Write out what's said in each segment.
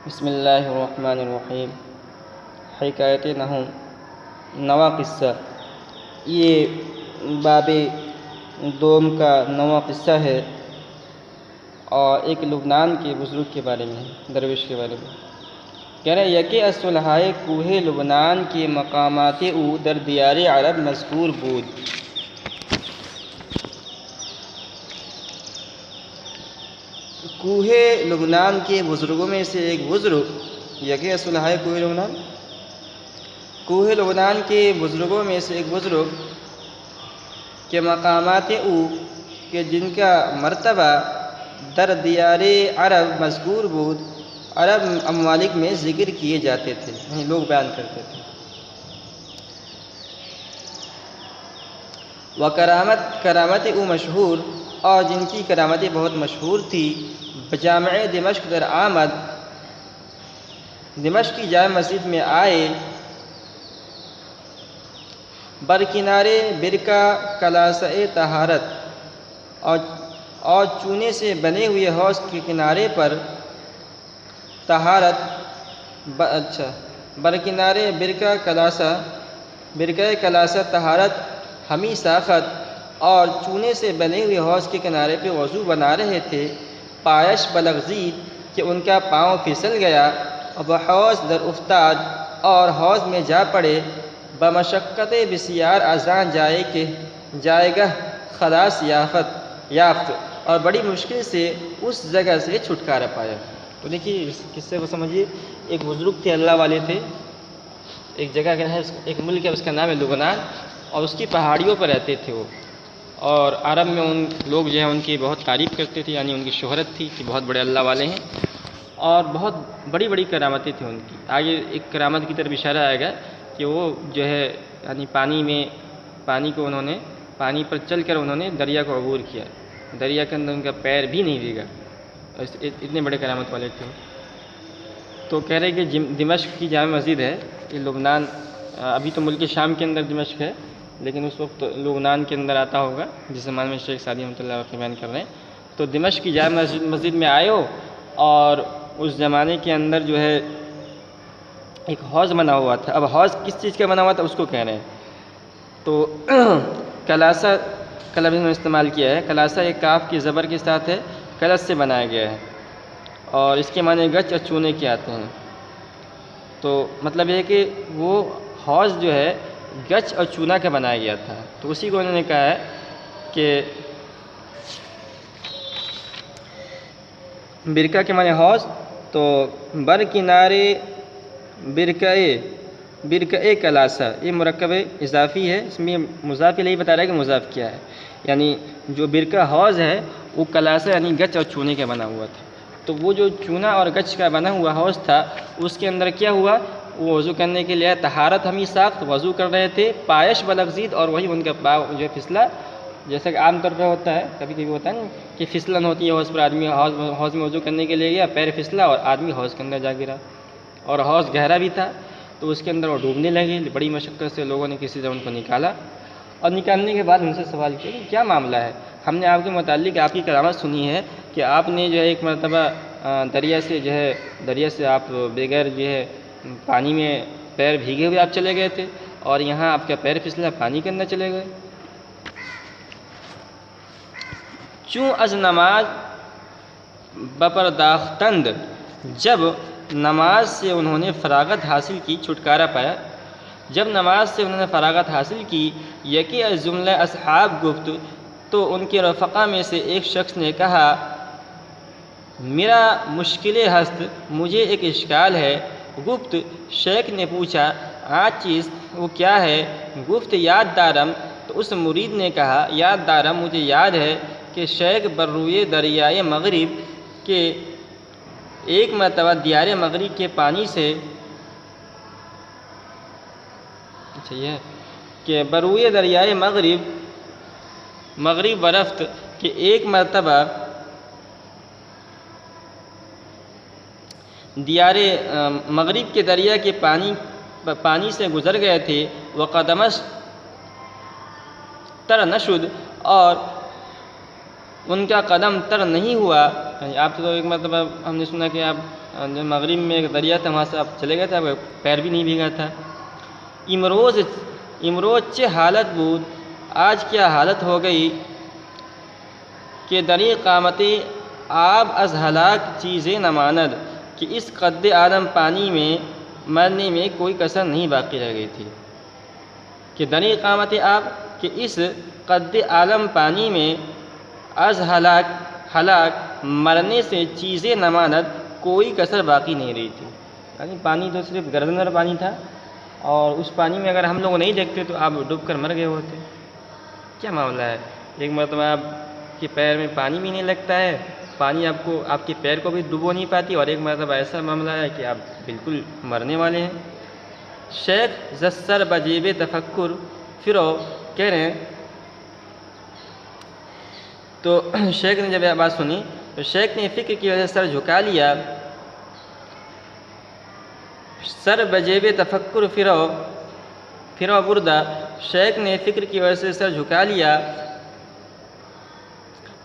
بسم اللہ الرحمن الرحیم۔ حکایت نحوم نواں قصہ، یہ باب دوم کا نواں قصہ ہے اور ایک لبنان کے بزرگ کے بارے میں ہے، درویش کے بارے میں۔ کہہ رہے یکے اصلہائے کوہ لبنان کے مقامات او در دیار عرب مذکور بود۔ کوہ لبنان کے بزرگوں میں سے ایک بزرگ، یکے اصلہائے کوہ لبنان کے بزرگوں میں سے ایک بزرگ کے مقامات او کہ جن کا مرتبہ در دیار عرب مذکور بود، عرب ممالک میں ذکر کیے جاتے تھے، یعنی لوگ بیان کرتے تھے۔ کرامت او مشہور، اور جن کی کرامتیں بہت مشہور تھی، بجامع دمشق در آمد، دمشق کی جامع مسجد میں آئے، برکنارے برکہ کلاسہ طہارت، اور چونے سے بنے ہوئے حوض کے کنارے پر طہارت، برکنارے برکہ کلاسہ طہارت ہمی ساخت، اور چونے سے بنے ہوئے حوض کے کنارے پہ وضو بنا رہے تھے، پایش بلغزید کہ ان کا پاؤں پھسل گیا، بحوض در افتاد، اور حوض میں جا پڑے، بمشقت بسیار آسان جائے گہ خلاص یافت، اور بڑی مشکل سے اس جگہ سے چھٹکارا پایا۔ تو دیکھیے اس قصے کو سمجھیے، ایک بزرگ تھے، اللہ والے تھے، ایک جگہ کا ہے، ایک ملک ہے، اس کا نام ہے لبنان، اور اس کی پہاڑیوں پر رہتے تھے وہ، اور عرب میں ان لوگ جو ہیں ان کی بہت تعریف کرتے تھے، یعنی ان کی شہرت تھی کہ بہت بڑے اللہ والے ہیں، اور بہت بڑی بڑی کرامتیں تھیں ان کی۔ آگے ایک کرامت کی طرف اشارہ آئے گا کہ وہ جو ہے یعنی پانی پر چل کر انہوں نے دریا کو عبور کیا، دریا کے اندر ان کا پیر بھی نہیں بھیگا، اتنے بڑے کرامت والے تھے۔ تو کہہ رہے کہ دمشق کی جامع مسجد ہے، یہ لبنان، ابھی تو ملک شام کے اندر دمشق ہے، لیکن اس وقت لبنان کے اندر آتا ہوگا، جس زمانے میں شیخ سعدی رحمۃ اللہ علیہ بیان کر رہے ہیں۔ تو دمشق کی جامع مسجد میں آئے ہو، اور اس زمانے کے اندر جو ہے ایک حوض بنا ہوا تھا۔ اب حوض کس چیز کا بنا ہوا تھا اس کو کہہ رہے ہیں۔ تو کلاسہ کا لفظ میں استعمال کیا ہے، کلاسہ ایک کاف کی زبر کے ساتھ ہے، کلس سے بنایا گیا ہے، اور اس کے معنی گچ اور چونے کے آتے ہیں۔ تو مطلب یہ ہے کہ وہ حوض جو ہے گچ اور چونا کا بنایا گیا تھا، تو اسی کو انہوں نے کہا ہے کہ برکہ کے معنی حوض، تو برکنارے برکہ کلاسہ، یہ مرکب اضافی ہے، اس میں مضاف نہیں بتا رہا ہے کہ مضاف کیا ہے، یعنی جو برکہ حوض ہے وہ کلاسہ یعنی گچ اور چونے کا بنا ہوا تھا۔ تو وہ جو چونا اور گچ کا بنا ہوا حوض تھا، اس کے اندر کیا ہوا، وہ وضو کرنے کے لیے طہارت ہمی ساخت، وضو کر رہے تھے، پایش بلغزید، اور وہی ان کا پاؤں جو پھسلا، جیسا کہ عام طور پہ ہوتا ہے، کبھی کبھی ہوتا ہے نا کہ پھسلن ہوتی ہے حوض پر، آدمی حوض میں وضو کرنے کے لیے گیا، پیر پھسلا اور آدمی حوض کے اندر جا گرا، اور حوض گہرا بھی تھا، تو اس کے اندر وہ ڈوبنے لگے، بڑی مشقت سے لوگوں نے کسی سے ان کو نکالا، اور نکالنے کے بعد ان سے سوال کیا کہ کیا معاملہ ہے، ہم نے آپ کے متعلق آپ کی کرامت سنی ہے کہ آپ نے جو ہے ایک مرتبہ دریا سے آپ بغیر جو ہے پانی میں پیر بھیگے ہوئے آپ چلے گئے تھے، اور یہاں آپ کا پیر پھسلا پانی کے اندر چلے گئے۔ چوں از نماز بپرداختند، جب نماز سے انہوں نے فراغت حاصل کی، چھٹکارا پایا، جب نماز سے انہوں نے فراغت حاصل کی، یکی از جملہ اصحاب گفت، تو ان کے رفقا میں سے ایک شخص نے کہا، میرا مشکل ہست، مجھے ایک اشکال ہے۔ گفت، شیخ نے پوچھا، آج چیز وہ کیا ہے؟ گفت، یاد دارم، تو اس مرید نے کہا، یاد دارم، مجھے یاد ہے کہ شیخ بروئے دریائے مغرب کے ایک مرتبہ دیار مغرب کے پانی سے کہ بروئے دریائے مغرب برفت کہ ایک مرتبہ دیار مغرب کے دریا کے پانی سے گزر گئے تھے، وقدمش تر نشد، اور ان کا قدم تر نہیں ہوا، یعنی آپ تو ایک مرتبہ ہم نے سنا کہ آپ جو مغرب میں ایک دریا تھا وہاں سے آپ چلے گئے تھے، آپ کا پیر بھی نہیں بھیگا تھا. امروز چه حالت بود، آج کیا حالت ہو گئی کہ دری قامت آب از ہلاک چیزیں نماند، کہ اس قد عالم پانی میں مرنے میں کوئی کسر نہیں باقی رہ گئی تھی. کہ دری قامت آب، کہ اس قد عالم پانی میں از ہلاک مرنے سے چیزیں نماند کوئی کسر باقی نہیں رہی تھی. یعنی پانی تو صرف گردن بھر پانی تھا، اور اس پانی میں اگر ہم لوگ نہیں دیکھتے تو آپ ڈوب کر مر گئے ہوتے. کیا معاملہ ہے؟ ایک مرتبہ آپ کے پیر میں پانی بھی نہیں لگتا ہے، پانی آپ کے پیر کو بھی ڈبو نہیں پاتی، اور ایک مرتبہ ایسا معاملہ ہے کہ آپ بالکل مرنے والے ہیں. شیخ زسر بجیب تفکر فرو کہہ رہے ہیں، تو شیخ نے جب یہ بات سنی تو شیخ نے فکر کی وجہ سے سر جھکا لیا. سر بجیب تفکر فرو بردہ، شیخ نے فکر کی وجہ سے سر جھکا لیا.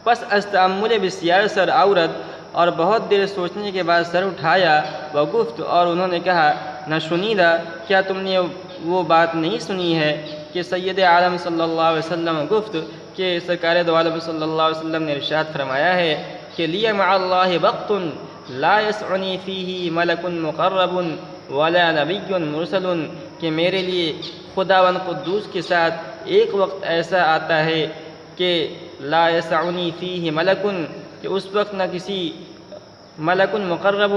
پس از تأمل بسیار سر عورت، اور بہت دیر سوچنے کے بعد سر اٹھایا. وگفت، اور انہوں نے کہا، نہ شنیدہ، کیا تم نے وہ بات نہیں سنی ہے کہ سید عالم صلی اللہ علیہ وسلم گفت، کہ سرکار دو عالم صلی اللہ علیہ وسلم نے ارشاد فرمایا ہے کہ لی مع اللہ وقت لا یسعنی فیہ ملک مقرب ولا نبی مرسل، کہ میرے لیے خداوند قدوس کے ساتھ ایک وقت ایسا آتا ہے کہ لا یسعنی فیہ ملک، کہ اس وقت نہ کسی ملک مقرب،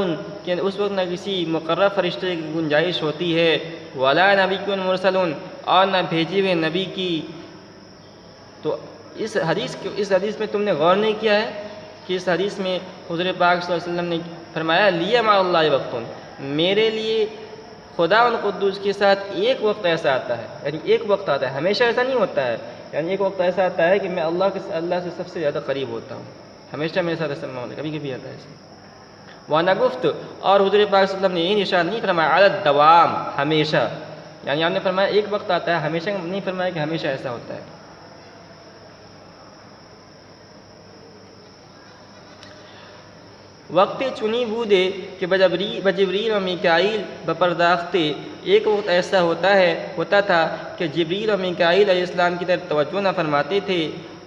کہ اس وقت نہ کسی مقرب فرشتے کی گنجائش ہوتی ہے، ولا نبی مرسل، اور نہ بھیجے ہوئے نبی کی. تو اس حدیث میں تم نے غور نہیں کیا ہے کہ اس حدیث میں حضور پاک صلی اللہ علیہ وسلم نے فرمایا لیے مع اللہ وقت، میرے لیے خدا ان قدوس کے ساتھ ایک وقت ایسا آتا ہے. یعنی ایک وقت آتا ہے، ہمیشہ ایسا نہیں ہوتا ہے. یعنی ایک وقت ایسا آتا ہے کہ میں اللہ سے سب سے زیادہ قریب ہوتا ہوں. ہمیشہ میرے ساتھ ایسا معاملہ، کبھی کبھی آتا ہے ایسا. وَأَنَا گفت، اور حضور پاک صلی اللہ علیہ وسلم نے یہ ارشاد نہیں فرمایا علی الدوام، ہمیشہ. یعنی آپ نے فرمایا ایک وقت آتا ہے، ہمیشہ نہیں فرمایا کہ ہمیشہ ایسا ہوتا ہے. وقت چنی بودے کہ بجبریل و میکائیل بپرداختے، ایک وقت ایسا ہوتا تھا کہ جبریل و میکائیل علیہ السلام کی طرف توجہ نہ فرماتے تھے.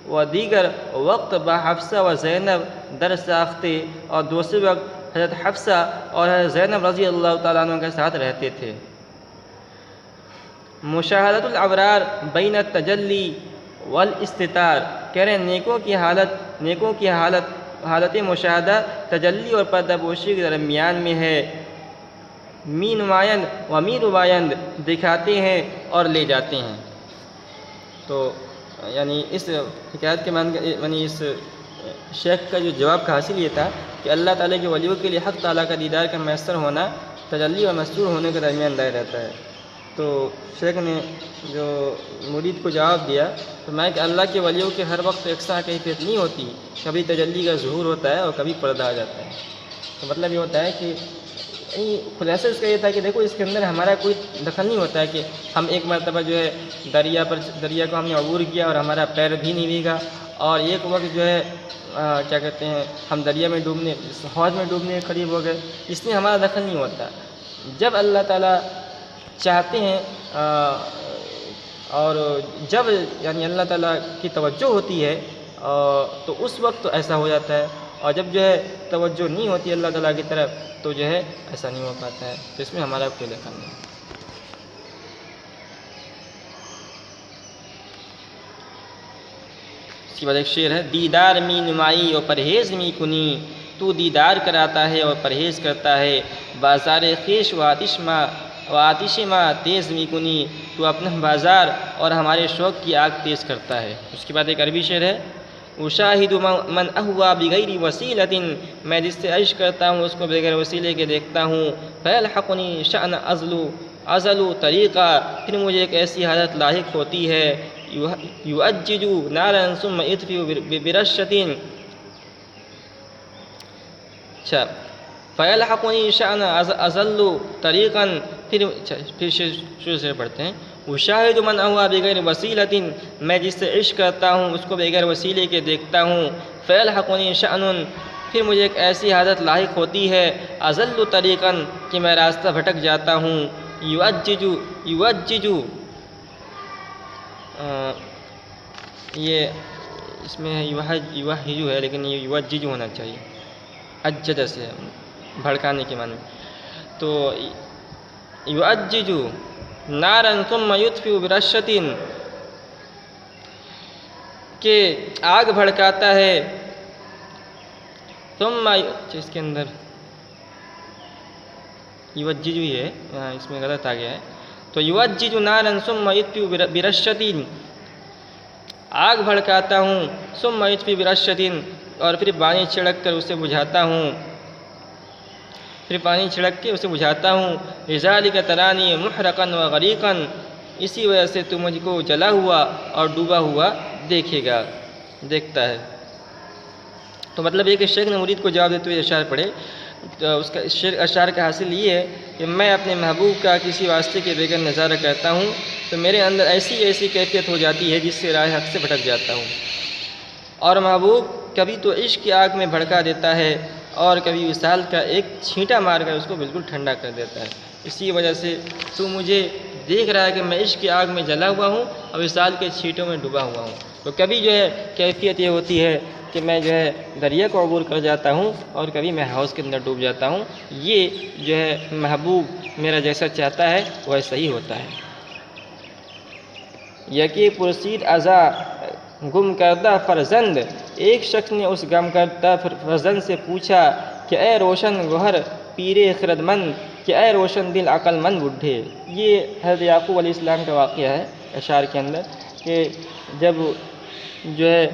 و دیگر وقت بحفصہ و زینب در ساختے، اور دوسرے وقت حضرت حفصہ اور حضرت زینب رضی اللہ تعالیٰ عنہ کے ساتھ رہتے تھے. مشاہدۃ الابرار بین التجلی والاستتار، کہہ رہے ہیں نیکوں کی حالت مشاہدہ تجلی اور پردہ پوشی کے درمیان میں ہے. می نمائند و می ربائند، دکھاتے ہیں اور لے جاتے ہیں. تو یعنی اس حکایت کے معنی اس شیخ کا جو جواب کا حاصل یہ تھا کہ اللہ تعالیٰ کے ولیوں کے لیے حق تعالیٰ کا دیدار کا میسر ہونا تجلی اور مستور ہونے کے درمیان دائر رہتا ہے. تو شیخ نے جو مرید کو جواب دیا تو میں کہ اللہ کے ولیوں کے ہر وقت یکساں کیفیت نہیں ہوتی، کبھی تجلی کا ظہور ہوتا ہے اور کبھی پردہ آ جاتا ہے. تو مطلب یہ ہوتا ہے کہ خلاصہ اس کا یہ تھا کہ دیکھو اس کے اندر ہمارا کوئی دخل نہیں ہوتا ہے کہ ہم ایک مرتبہ جو ہے دریا کو ہم نے عبور کیا اور ہمارا پیر بھی نہیں بھیگا، اور ایک وقت جو ہے کیا کہتے ہیں ہم دریا میں حوض میں ڈوبنے کے قریب ہو گئے. اس میں ہمارا دخل نہیں ہوتا. جب اللہ تعالیٰ چاہتے ہیں اور جب یعنی اللہ تعالیٰ کی توجہ ہوتی ہے تو اس وقت ایسا ہو جاتا ہے، اور جب جو ہے توجہ نہیں ہوتی اللہ تعالیٰ کی طرف تو جو ہے ایسا نہیں ہو پاتا ہے. تو اس میں ہمارا کوئی دخل نہیں. اس کے بعد ایک شعر ہے، دیدار می نمائی اور پرہیز می کنی، تو دیدار کراتا ہے اور پرہیز کرتا ہے. بازار خویش و آتش ماں تیز می کنی، تو اپنا بازار اور ہمارے شوق کی آگ تیز کرتا ہے. اس کے بعد ایک عربی شعر ہے، اشاہد من اہوا بغیر وسیلۃ، میں جس سے عشق کرتا ہوں اس کو بغیر وسیلے کے دیکھتا ہوں. فیلحقنی شأن ازلو طریقہ، پھر مجھے ایک ایسی حالت لاحق ہوتی ہے، یؤجج نارا ثم یطفئ برشۃ. اچھا، فیلحقنی شأن ازل طریقا، پھر شروع سے پڑھتے ہیں، اشاہد من اہوا بغیر وسیلۃ، میں جس سے عشق کرتا ہوں اس کو بغیر وسیلے کے دیکھتا ہوں. فیلحقنی شأن، پھر مجھے ایک ایسی حالت لاحق ہوتی ہے اضل طریقاً کہ میں راستہ بھٹک جاتا ہوں یوججو یہ اس میں یوہجو ہے لیکن یہ یوججو ہونا چاہیے، اجج سے بھڑکانے کے معنی میں۔ تو یوججو نارن ثم یطفئ برشۃ، کہ آگ بھڑکاتا ہے، ثم اس کے اندر یوججو ہی ہے، اس میں غلط آ گیا ہے۔ تو یوججو نارن ثم یطفئ برشۃ، آگ بھڑکاتا ہوں، ثم یطفئ برشۃ، اور پھر پانی چھڑک کر اسے بجھاتا ہوں، لذالک ترانی محرقا وغریقا، اسی وجہ سے تو مجھ کو جلا ہوا اور ڈوبا ہوا دیکھتا ہے۔ تو مطلب یہ کہ شیخ نے مرید کو جواب دیتے ہوئے اشعار پڑھے، تو اس کا اشعار کا حاصل یہ ہے کہ میں اپنے محبوب کا کسی واسطے کے بغیر نظارہ کرتا ہوں تو میرے اندر ایسی کیفیت ہو جاتی ہے جس سے راہ حق سے بھٹک جاتا ہوں، اور محبوب کبھی تو عشق کی آگ میں بھڑکا دیتا ہے اور کبھی وصال کا ایک چھینٹا مار کر اس کو بالکل ٹھنڈا کر دیتا ہے۔ اسی وجہ سے تو مجھے دیکھ رہا ہے کہ میں عشق کی آگ میں جلا ہوا ہوں اور وصال کے چھینٹوں میں ڈوبا ہوا ہوں۔ تو کبھی جو ہے کیفیت یہ ہوتی ہے کہ میں جو ہے دریا کو عبور کر جاتا ہوں اور کبھی میں حوض کے اندر ڈوب جاتا ہوں۔ یہ جو ہے محبوب میرا جیسا چاہتا ہے ویسا ہی ہوتا ہے۔ یکی پرسید ازا گم کردہ فرزند، ایک شخص نے اس گم کردہ فرزند سے پوچھا کہ اے روشن گوہر پیر خردمند، کہ اے روشن دل عقل مند بڈھے۔ یہ حضرت یعقوب علیہ السلام کا واقعہ ہے اشعار کے اندر، کہ جب جو ہے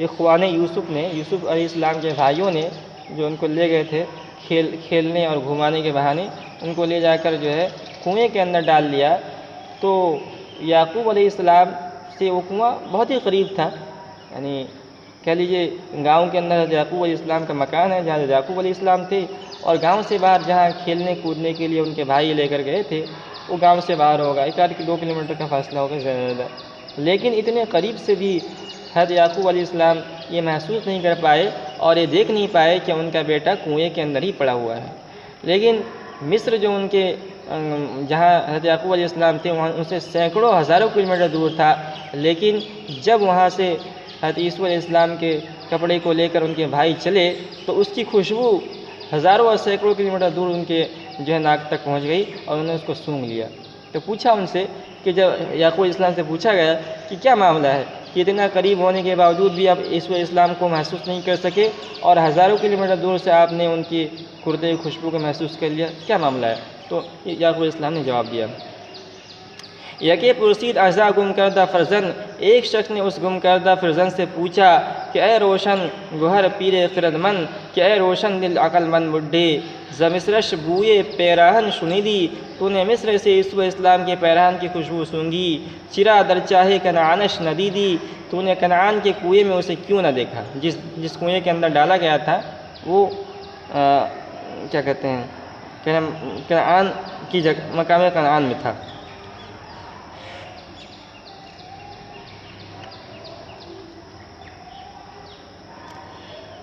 اخوان یوسف علیہ السلام کے بھائیوں نے جو ان کو لے گئے تھے کھیلنے اور گھمانے کے بہانے، ان کو لے جا کر جو ہے کنویں کے اندر ڈال لیا، تو یعقوب علیہ السلام سے وہ کنواں بہت ہی قریب تھا، یعنی کہہ لیجیے گاؤں کے اندر حضرت یعقوب علیہ السلام کا مکان ہے جہاں حضرت یعقوب علیہ السلام تھے، اور گاؤں سے باہر جہاں کھیلنے کودنے کے لیے ان کے بھائی لے کر گئے تھے وہ گاؤں سے باہر ہوگا، 1-2 کلومیٹر کا فاصلہ ہوگا زیادہ، لیکن اتنے قریب سے بھی حضرت یعقوب علیہ السلام یہ محسوس نہیں کر پائے اور یہ دیکھ نہیں پائے کہ ان کا بیٹا کنویں کے اندر ہی پڑا ہوا ہے۔ لیکن مصر جو ان کے جہاں حضرت یعقوب علیہ السلام تھے وہاں ان سے سینکڑوں ہزاروں کلومیٹر دور تھا، لیکن جب وہاں سے حضرت یوسف علیہ السلام کے کپڑے کو لے کر ان کے بھائی چلے تو اس کی خوشبو ہزاروں اور سینکڑوں کلومیٹر دور ان کے جو ہے ناک تک پہنچ گئی اور انہوں نے اس کو سونگھ لیا۔ تو پوچھا ان سے کہ جب یعقوب علیہ السلام سے پوچھا گیا کہ کیا معاملہ ہے کہ اتنا قریب ہونے کے باوجود بھی آپ یوسف علیہ السلام کو محسوس نہیں کر سکے اور ہزاروں کلومیٹر دور سے آپ نے ان کی کردے خوشبو کو محسوس کر لیا، کیا معاملہ ہے؟ تو یعقوب علیہ السلام نے جواب دیا، یکی پرسید ازا گم کردہ فرزند، ایک شخص نے اس گم کردہ فرزند سے پوچھا کہ اے روشن گوہر پیر خردمند، کہ اے روشن دل عقل مند بڈھے، ز مصرش بوئے پیراہن شنیدی، تو نے مصر سے یوسف علیہ السلام کے پیراہن کی خوشبو سونگھی، چرا در چاہے کنعانش ندیدی، تو نے کنعان کے کنویں میں اسے کیوں نہ دیکھا، جس کنویں کے اندر ڈالا گیا تھا وہ کیا کہتے ہیں کنعان کی جگہ مقام کنعان میں تھا۔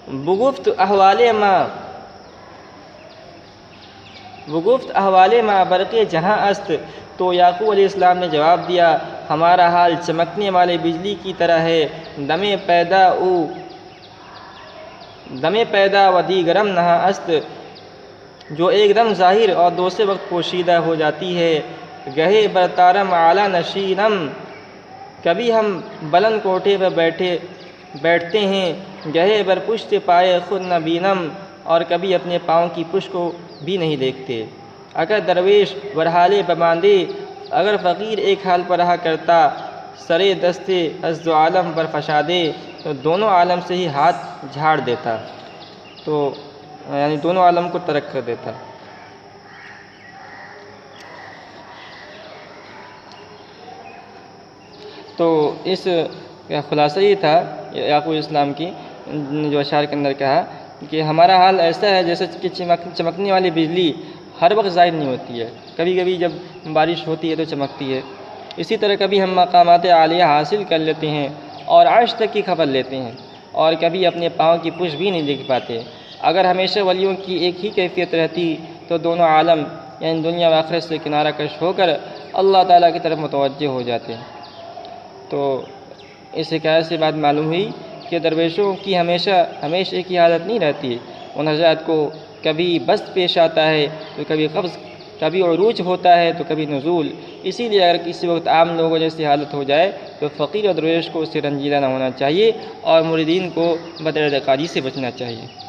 بگفت احوال ما برق جہاں است، تو یعقوب علیہ السلام نے جواب دیا ہمارا حال چمکنے والے بجلی کی طرح ہے، دم پیدا و دیگرم نہا است، جو ایک دم ظاہر اور دوسرے وقت پوشیدہ ہو جاتی ہے، گہے برتارم اعلی نشینم، کبھی ہم بلند کوٹھے پر بیٹھتے ہیں، گہے بر پشت پائے خود نہ بینم، اور کبھی اپنے پاؤں کی پشت کو بھی نہیں دیکھتے، اگر درویش برحالے بماندے، اگر فقیر ایک حال پر رہا کرتا، سرے دستے از دو عالم پر فشادے، تو دونوں عالم سے ہی ہاتھ جھاڑ دیتا، تو یعنی دونوں عالم کو ترک کر دیتا۔ تو اس کا خلاصہ یہ تھا یعقوب علیہ السلام کی جو اشعار کے اندر کہا کہ ہمارا حال ایسا ہے جیسے کہ چمکنے والی بجلی ہر وقت ظاہر نہیں ہوتی ہے، کبھی کبھی جب بارش ہوتی ہے تو چمکتی ہے، اسی طرح کبھی ہم مقامات عالیہ حاصل کر لیتے ہیں اور عرش تک کی خبر لیتے ہیں، اور کبھی اپنے پاؤں کی پشت بھی نہیں دیکھ پاتے، اگر ہمیشہ ولیوں کی ایک ہی کیفیت رہتی تو دونوں عالم یعنی دنیا و آخرت سے کنارہ کش ہو کر اللہ تعالیٰ کی طرف متوجہ ہو جاتے ہیں۔ تو اس حکایت سے بات معلوم ہوئی کہ درویشوں کی ہمیشہ ایک ہی حالت نہیں رہتی ہے، ان حضرات کو کبھی بسط پیش آتا ہے تو کبھی قبض، کبھی عروج ہوتا ہے تو کبھی نزول۔ اسی لیے اگر کسی وقت عام لوگوں جیسی حالت ہو جائے تو فقیر اور درویش کو اس سے رنجیدہ نہ ہونا چاہیے اور مریدین کو بدعتقادی سے بچنا چاہیے۔